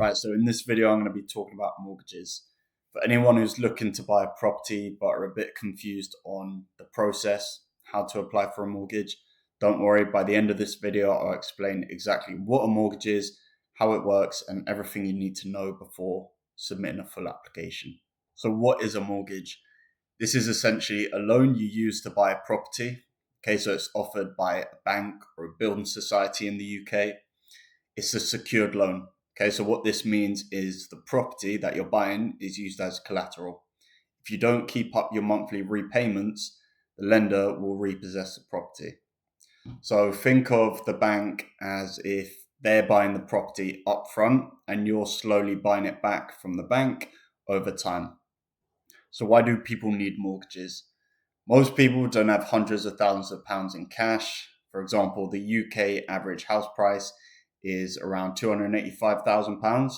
Right, so in this video, I'm going to be talking about mortgages. For anyone who's looking to buy a property but are a bit confused on the process, how to apply for a mortgage, don't worry. By the end of this video, I'll explain exactly what a mortgage is, how it works, and everything you need to know before submitting a full application. So what is a mortgage? This is essentially a loan you use to buy a property. Okay, so it's offered by a bank or a building society in the UK. It's a secured loan. Okay, so what this means is the property that you're buying is used as collateral. If you don't keep up your monthly repayments, the lender will repossess the property. So think of the bank as if they're buying the property up front and you're slowly buying it back from the bank over time. So why do people need mortgages? Most people don't have hundreds of thousands of pounds in cash. For example, the UK average house price is around £285,000,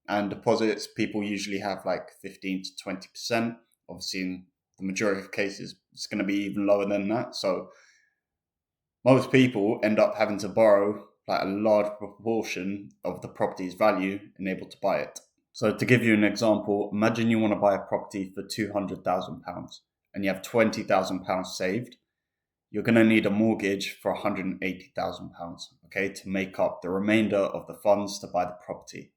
and deposits people usually have like 15 to 20%. Obviously, in the majority of cases, it's going to be even lower than that. So most people end up having to borrow like a large proportion of the property's value and able to buy it. So to give you an example, imagine you want to buy a property for £200,000 and you have £20,000 saved. You're going to need a mortgage for £180,000, okay, to make up the remainder of the funds to buy the property.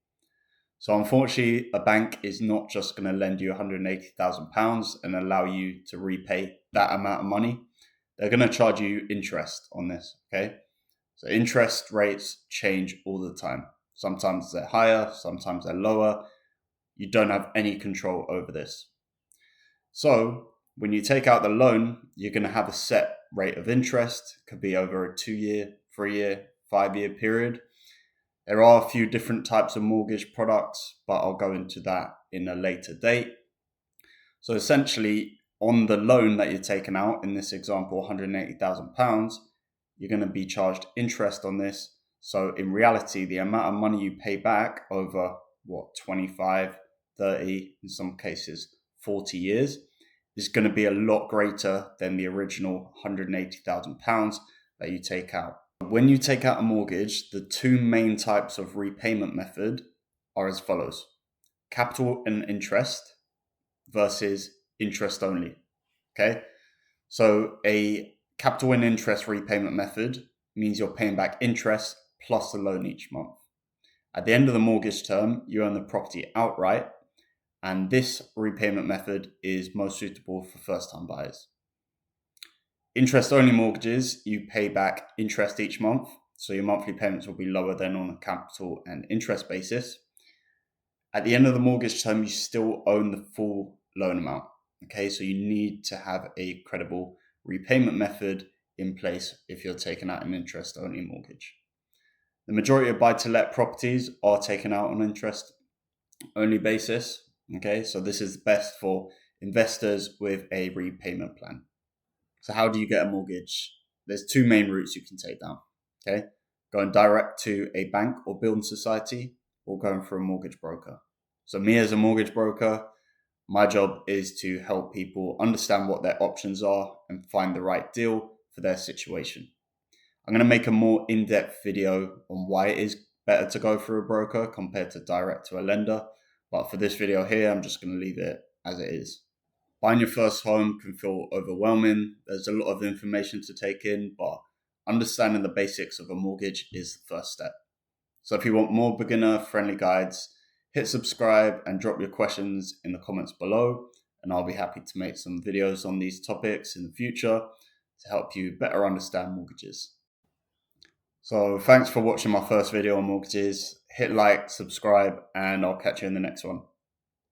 So unfortunately, a bank is not just going to lend you £180,000 and allow you to repay that amount of money. They're going to charge you interest on this, okay? So interest rates change all the time. Sometimes they're higher, sometimes they're lower. You don't have any control over this. So when you take out the loan, you're going to have a set rate of interest. It could be over a 2-year, 3-year, 5-year period. There are a few different types of mortgage products, but I'll go into that in a later date. So essentially, on the loan that you're taking out, in this example, £180,000, you're going to be charged interest on this. So in reality, the amount of money you pay back over 25, 30, in some cases 40 years is going to be a lot greater than the original £180,000 that you take out. When you take out a mortgage, the two main types of repayment method are as follows: capital and interest versus interest only. Okay, so a capital and interest repayment method means you're paying back interest plus the loan each month. At the end of the mortgage term, you own the property outright, and this repayment method is most suitable for first-time buyers. Interest-only mortgages, you pay back interest each month, so your monthly payments will be lower than on a capital and interest basis. At the end of the mortgage term, you still own the full loan amount. Okay, so you need to have a credible repayment method in place if you're taking out an interest-only mortgage. The majority of buy-to-let properties are taken out on interest-only basis. Okay, so this is best for investors with a repayment plan. So how do you get a mortgage? There's two main routes you can take down. Okay, going direct to a bank or building society, or going for a mortgage broker. So me as a mortgage broker, my job is to help people understand what their options are and find the right deal for their situation. I'm going to make a more in-depth video on why it is better to go through a broker compared to direct to a lender. But for this video here, I'm just going to leave it as it is. Buying your first home can feel overwhelming. There's a lot of information to take in, but understanding the basics of a mortgage is the first step. So if you want more beginner-friendly guides, hit subscribe and drop your questions in the comments below, and I'll be happy to make some videos on these topics in the future to help you better understand mortgages. So thanks for watching my first video on mortgages. Hit like, subscribe, and I'll catch you in the next one.